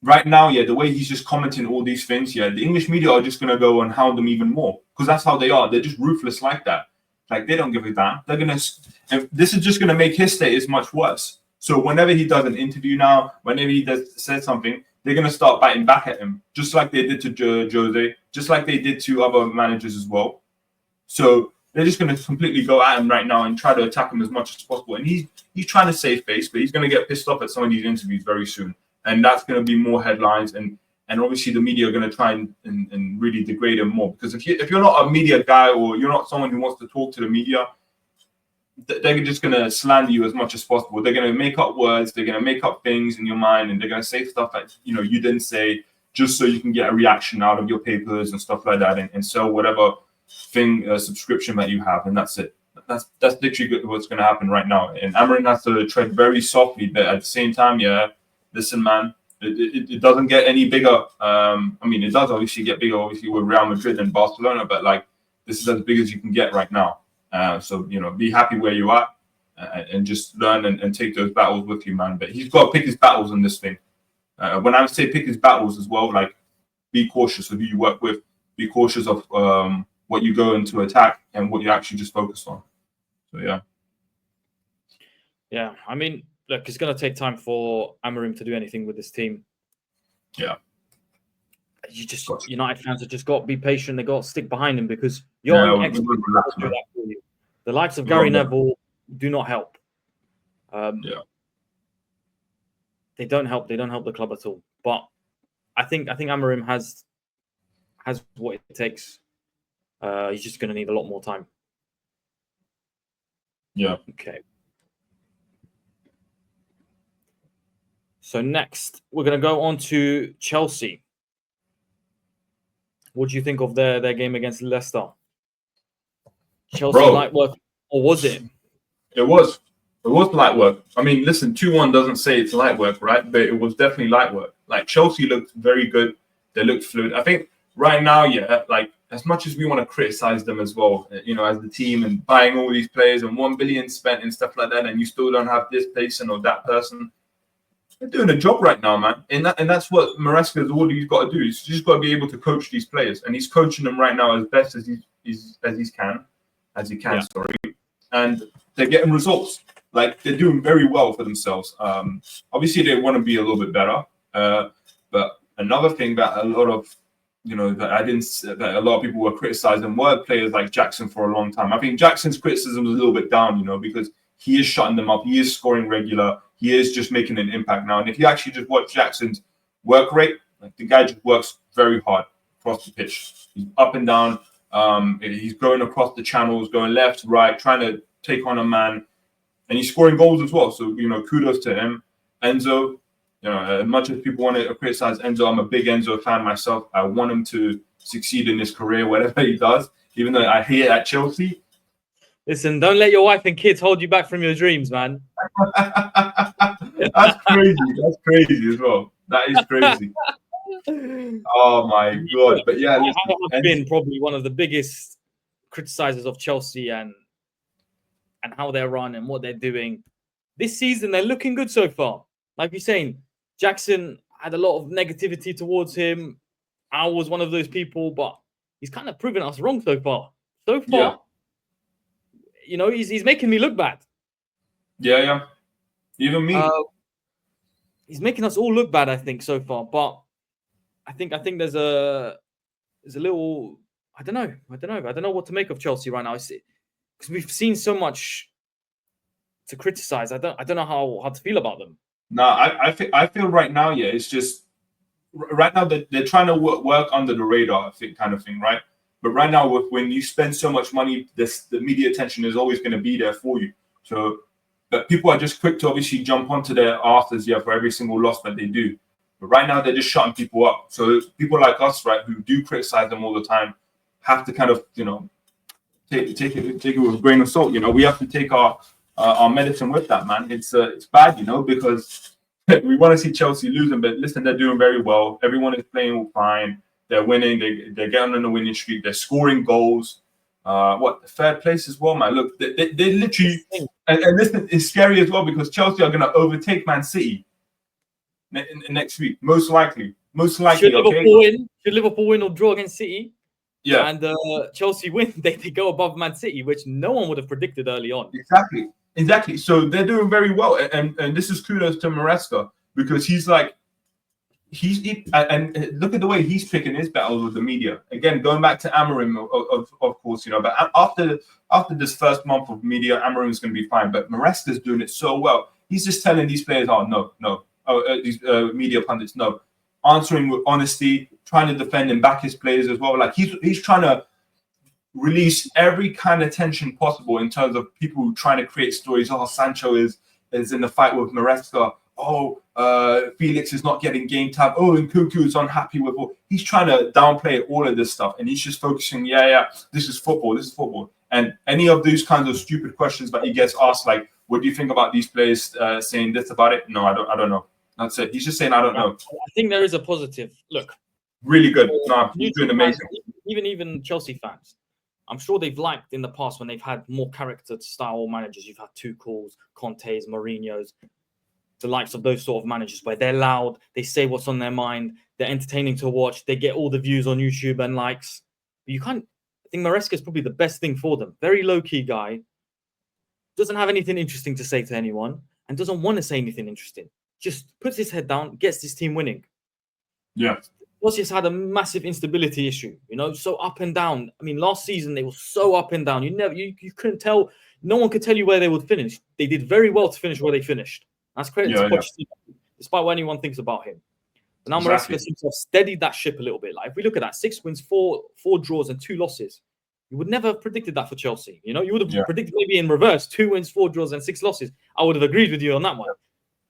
right now, the way he's just commenting all these things, the English media are just going to go and hound him even more because that's how they are. They're just ruthless like that. Like, they don't give a damn. They're going to, and this is just going to make his status much worse. So whenever he does an interview now, whenever he says something, they're going to start biting back at him, just like they did to Jose, just like they did to other managers as well. So they're just going to completely go at him right now and try to attack him as much as possible. And he's trying to save face, but he's going to get pissed off at some of these interviews very soon. And that's going to be more headlines. And obviously the media are going to try and really degrade him more. Because if you're not a media guy or you're not someone who wants to talk to the media, they're just going to slander you as much as possible. They're going to make up words. They're going to make up things in your mind. And they're going to say stuff that, you didn't say just so you can get a reaction out of your papers and stuff like that and sell whatever thing, subscription that you have. And that's it. That's literally what's going to happen right now. And Amarin has to tread very softly. But at the same time, listen, man, it doesn't get any bigger. It does obviously get bigger, obviously, with Real Madrid and Barcelona. But, this is as big as you can get right now. So, be happy where you are and just learn and take those battles with you, man. But he's got to pick his battles in this thing. When I say pick his battles as well, be cautious of who you work with. Be cautious of what you go into attack and what you actually just focus on. So, yeah. Yeah, look, it's going to take time for Amarim to do anything with this team. Yeah. United fans have just got to be patient. They got to stick behind him because you're on the do that for you. The likes of Gary Neville do not help. They don't help. They don't help the club at all. But I think Amorim has what it takes. He's just going to need a lot more time. Yeah. Okay. So next, we're going to go on to Chelsea. What do you think of their game against Leicester? Chelsea light work, or was it? It was light work. I mean, listen, 2-1 doesn't say it's light work, right? But it was definitely light work. Like, Chelsea looked very good. They looked fluid. I think right now, yeah, like, as much as we want to criticize them as well, you know, as the team and buying all these players and 1 billion spent and stuff like that, and you still don't have this person or that person, they're doing a job right now, man. And that's what Maresca's all he's got to do. He's just got to be able to coach these players, and he's coaching them right now as best as he can. Sorry, and they're getting results. Like, they're doing very well for themselves. Obviously, they want to be a little bit better. But another thing that a lot of that a lot of people were criticizing were players like Jackson for a long time. I think Jackson's criticism was a little bit down, because he is shutting them up. He is scoring regular. He is just making an impact now. And if you actually just watch Jackson's work rate, like, the guy just works very hard across the pitch. He's up and down. He's going across the channels, going left, right, trying to take on a man, and he's scoring goals as well. So, kudos to him. Enzo, as much as people want to criticize Enzo, I'm a big Enzo fan myself. I want him to succeed in his career, whatever he does, even though I hate it at Chelsea. Listen, don't let your wife and kids hold you back from your dreams, man. That's crazy. That's crazy as well. That is crazy. Oh my God! But yeah, I have been probably one of the biggest criticizers of Chelsea and how they're run and what they're doing this season. They're looking good so far. Like you're saying, Jackson had a lot of negativity towards him. I was one of those people, but he's kind of proven us wrong so far. He's making me look bad. Yeah. Even me. He's making us all look bad, I think, so far. But I think there's a little, I don't know what to make of Chelsea right now. Because we've seen so much to criticize. I don't know how to feel about them. No, I feel right now, yeah, it's just right now they're trying to work under the radar, I think, kind of thing, right? But right now, when you spend so much money, the media attention is always going to be there for you. So, but people are just quick to obviously jump onto their asses, for every single loss that they do. But right now, they're just shutting people up. So people like us, right, who do criticize them all the time, have to kind of, take it with a grain of salt. We have to take our medicine with that, man. It's bad, because we want to see Chelsea losing. But listen, they're doing very well. Everyone is playing fine. They're winning. They're getting on the winning streak. They're scoring goals. Third place as well, man. Look, they literally, and listen, it's scary as well because Chelsea are going to overtake Man City next week, most likely. Should Liverpool win or draw against City? Yeah, and Chelsea win, they go above Man City, which no one would have predicted early on. Exactly. So they're doing very well, and this is kudos to Maresca because he's and look at the way he's picking his battles with the media. Again, going back to Amorim, of course, but after this first month of media, Amorim's going to be fine. But Maresca's doing it so well. He's just telling these players, these media pundits, no. Answering with honesty, trying to defend and back his players as well. Like he's trying to release every kind of tension possible in terms of people trying to create stories. Oh, Sancho is in the fight with Maresca. Oh, Felix is not getting game time. Oh, and Cuckoo is unhappy with all. He's trying to downplay all of this stuff, and he's just focusing. This is football. And any of these kinds of stupid questions that he gets asked, like, "What do you think about these players saying this about it?" No, I don't know. That's it. He's just saying, I don't know. I think there is a positive. Look. Really good. No, he's doing amazing. Even Chelsea fans, I'm sure they've liked in the past when they've had more character style managers. You've had Tuchel's, Conte's, Mourinho's, the likes of those sort of managers where they're loud, they say what's on their mind, they're entertaining to watch, they get all the views on YouTube and likes. But I think Maresca is probably the best thing for them. Very low-key guy, doesn't have anything interesting to say to anyone, and doesn't want to say anything interesting. Just puts his head down, gets his team winning. Yeah. Chelsea's had a massive instability issue, so up and down. I mean, last season they were so up and down. You couldn't tell. No one could tell you where they would finish. They did very well to finish where they finished. That's credit to Pochettino, despite what anyone thinks about him. Now Maresca seems to have steadied that ship a little bit. Like if we look at that, 6 wins, four draws, and 2 losses. You would never have predicted that for Chelsea. You know, you would have predicted maybe in reverse, 2 wins, 4 draws, and 6 losses. I would have agreed with you on that one.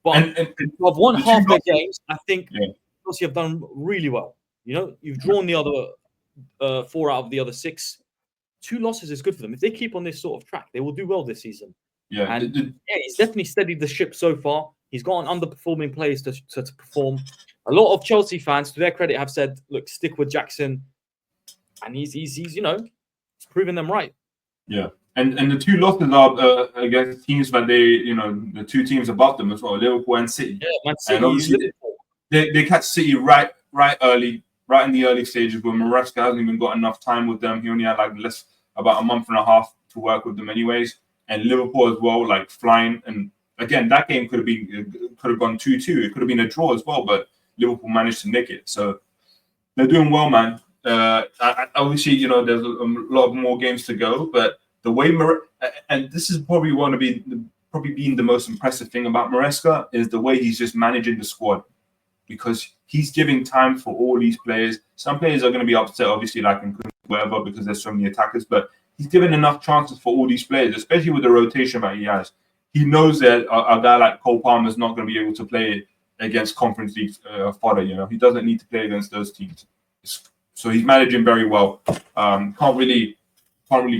But I've won half their games. I think Chelsea have done really well. You know, you've drawn the other 4 out of the other 6. 2 losses is good for them. If they keep on this sort of track, they will do well this season. Yeah, and he's definitely steadied the ship so far. He's got underperforming players to perform. A lot of Chelsea fans, to their credit, have said, "Look, stick with Jackson," and he's you know, he's proven them right. Yeah, and the 2 losses are against teams that the 2 teams above them as well, Liverpool and City. Yeah, Man City. And obviously they catch City right early, right in the early stages where Maresca hasn't even got enough time with them. He only had about a month and a half to work with them, anyways. And Liverpool as well, like flying. And again, that game could have gone 2-2. It could have been a draw as well, but Liverpool managed to nick it. So they're doing well, man. Obviously, you know, there's a lot of more games to go, but the way and this is probably being the most impressive thing about Maresca is the way he's just managing the squad, because he's giving time for all these players. Some players are going to be upset, obviously, like in whatever, because there's so many attackers, but he's given enough chances for all these players, especially with the rotation that he has. He knows that a guy like Cole Palmer is not going to be able to play against Conference League fodder. You know, he doesn't need to play against those teams. So he's managing very well. Can't really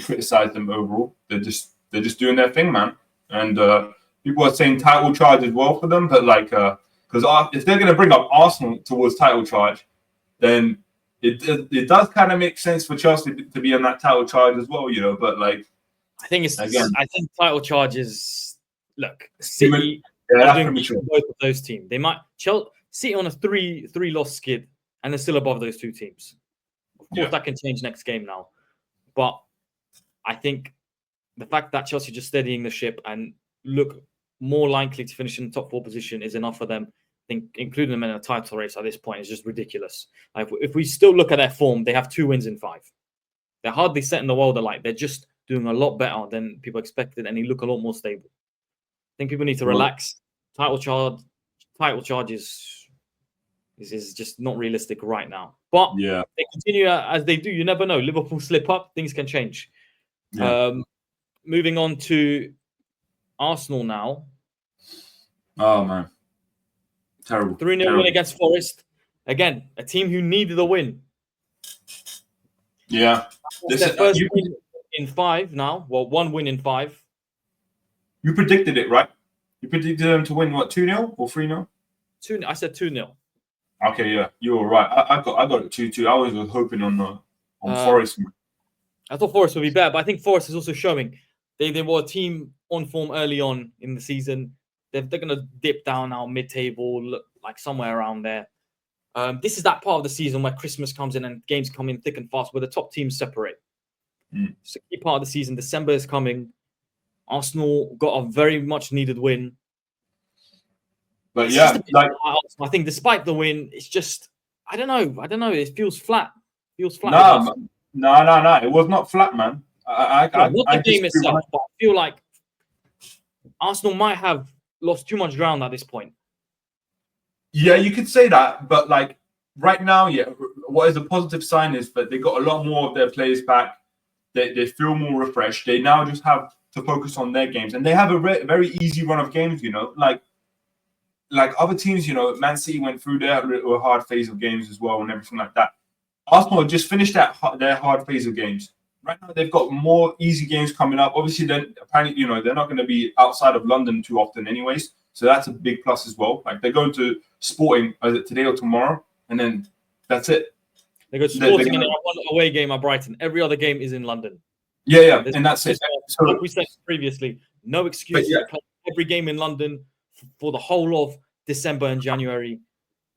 criticize them overall. They're just doing their thing, man. And people are saying title charge as well for them, but like, because if they're going to bring up Arsenal towards title charge, then it does kind of make sense for Chelsea to be on that title charge as well, you know. But like, I think title charges. Look, City are doing both of those teams. They might City on a three loss skid, and they're still above those 2 teams. Of course, that can change next game now, but I think the fact that Chelsea just steadying the ship and look more likely to finish in the top 4 position is enough for them. I think including them in a title race at this point is just ridiculous. Like, if we still look at their form, they have 2 wins in 5. They're hardly setting the world alight. They're just doing a lot better than people expected, and they look a lot more stable. I think people need to relax. Title charge is just not realistic right now. But they continue as they do. You never know. Liverpool slip up, things can change. Yeah. Moving on to Arsenal now. Oh man, terrible. 3-0 win against Forest. Again, a team who needed a win. Yeah, this is their first win in 5 now. Well, 1 win in 5. You predicted it, right? You predicted them to win what, 2-0 or 3-0? 2. I said 2-0. Okay, yeah, you were right. I got it 2-2. I was hoping on Forest. I thought Forest would be better, but I think Forest is also showing they were a team on form early on in the season. They're going to dip down now mid-table, like somewhere around there. This is that part of the season where Christmas comes in and games come in thick and fast, where the top teams separate. It's a key part of the season. December is coming. Arsenal got a very much needed win. But yeah, I think despite the win, it's just I don't know. It feels flat. No. It was not flat, man. Not the game itself, but I feel like Arsenal might have lost too much ground at this point. Yeah, you could say that, but like right now, what is a positive sign is that they got a lot more of their players back. They feel more refreshed. They now just have to focus on their games, and they have a very easy run of games. You know, like other teams. You know, Man City went through their hard phase of games as well, and everything like that. Arsenal just finished their hard phase of games. Right now, they've got more easy games coming up. Obviously, then apparently, you know, they're not going to be outside of London too often, anyways. So that's a big plus as well. Like they're going to Sporting either today or tomorrow, and then that's it. They go to Sporting and they have one away game at Brighton. Every other game is in London. Yeah, and that's it. So, like we said previously, no excuse to play every game in London for the whole of December and January.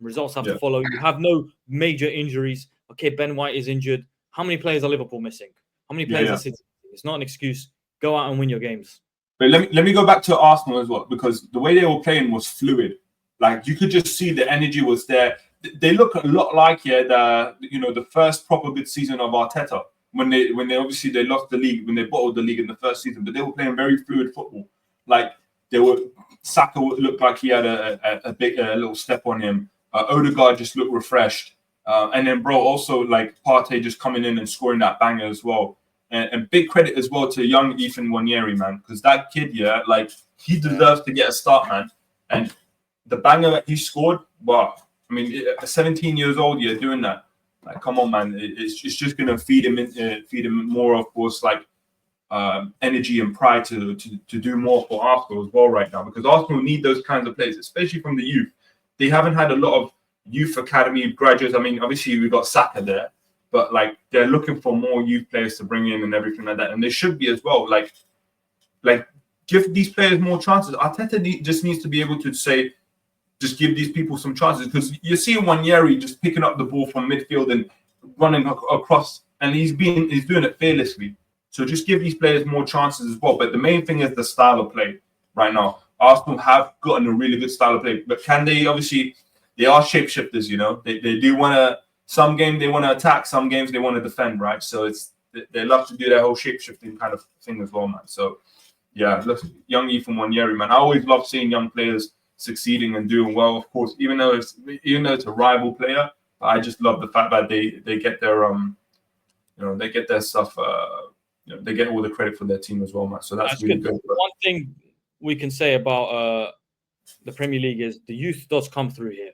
Results have to follow. You have no major injuries. Okay, Ben White is injured. How many players are Liverpool missing? How many players are City? It's not an excuse. Go out and win your games. But let me go back to Arsenal as well, because the way they were playing was fluid. Like you could just see the energy was there. They look a lot like the first proper good season of Arteta when they obviously they lost the league, when they bottled the league in the first season, but they were playing very fluid football. Like Saka looked like he had a big little step on him. Odegaard just looked refreshed. And then, bro, also like Partey just coming in and scoring that banger as well. And big credit as well to young Ethan Nwaneri, man, because that kid, like he deserves to get a start, man. And the banger that he scored, wow. I mean, at 17 years old, you're doing that. Like, come on, man. It's just gonna feed him more, of course, like energy and pride to do more for Arsenal as well right now, because Arsenal need those kinds of players, especially from the youth. They haven't had a lot of youth academy graduates. I mean, obviously we got Saka there, but like they're looking for more youth players to bring in and everything like that, and they should be as well. Like give these players more chances. Arteta just needs to be able to say, just give these people some chances, because you see Nwaneri just picking up the ball from midfield and running across, and he's doing it fearlessly. So just give these players more chances as well. But the main thing is the style of play right now. Arsenal have gotten a really good style of play, but can they? Obviously, they are shapeshifters. You know, they do want to. Some games they want to attack, some games they want to defend, right? So they love to do that whole shapeshifting kind of thing as well, man. So yeah, look, young Ethan Nwaneri, man. I always love seeing young players succeeding and doing well. Of course, even though it's a rival player, but I just love the fact that they get their they get their stuff. They get all the credit for their team as well, man. So that's really good. One thing we can say about the Premier League is the youth does come through here.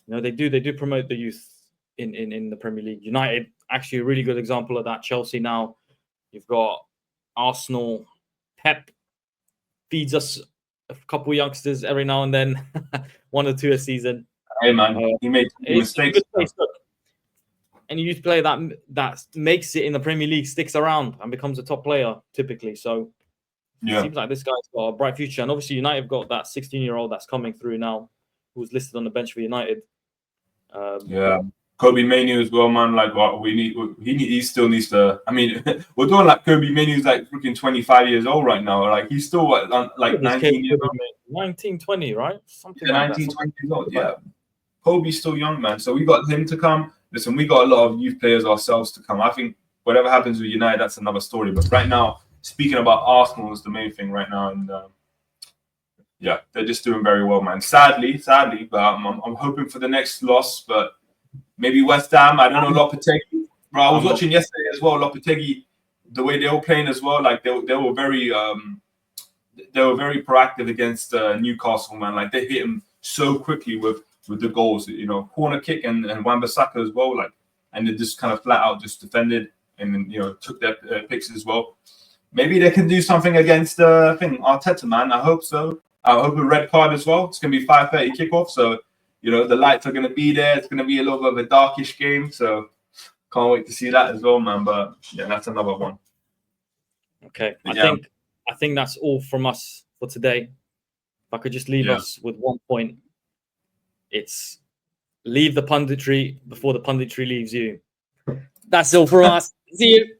They do promote the youth in the Premier League. United, actually a really good example of that. Chelsea now, you've got Arsenal. Pep feeds us a couple of youngsters every now and then, 1 or 2 a season. Hey man, he made mistakes. And youth player that makes it in the Premier League sticks around and becomes a top player typically. So it seems like this guy's got a bright future. And obviously United have got that 16-year-old that's coming through now, who's listed on the bench for United. Kobe Manu as well, man. Like what he still needs to. I mean, we're doing like Kobe Manu's like freaking 25 years old right now. Like he's still like 19 years old. 19, 20, right? Something 19, 20 years old. Yeah. Kobe's still young, man. So we got him to come. Listen, we got a lot of youth players ourselves to come. I think whatever happens with United, that's another story. But right now, speaking about Arsenal is the main thing right now, and they're just doing very well, man. Sadly, but I'm hoping for the next loss, but maybe West Ham. I don't know Lopetegui. Bro, I was watching yesterday as well. Lopetegui, the way they were playing as well, like they were very proactive against Newcastle, man. Like they hit him so quickly with the goals, corner kick and Wan-Bissaka as well, like, and they just kind of flat out just defended and then took their picks as well. Maybe they can do something against Arteta, man. I hope so. I hope a red card as well. It's gonna be 5:30 kickoff, so the lights are gonna be there. It's gonna be a little bit of a darkish game, so can't wait to see that as well, man. But yeah, that's another one. Okay, I think that's all from us for today. If I could just leave us with one point. It's leave the punditry before the punditry leaves you. That's all for us. See you.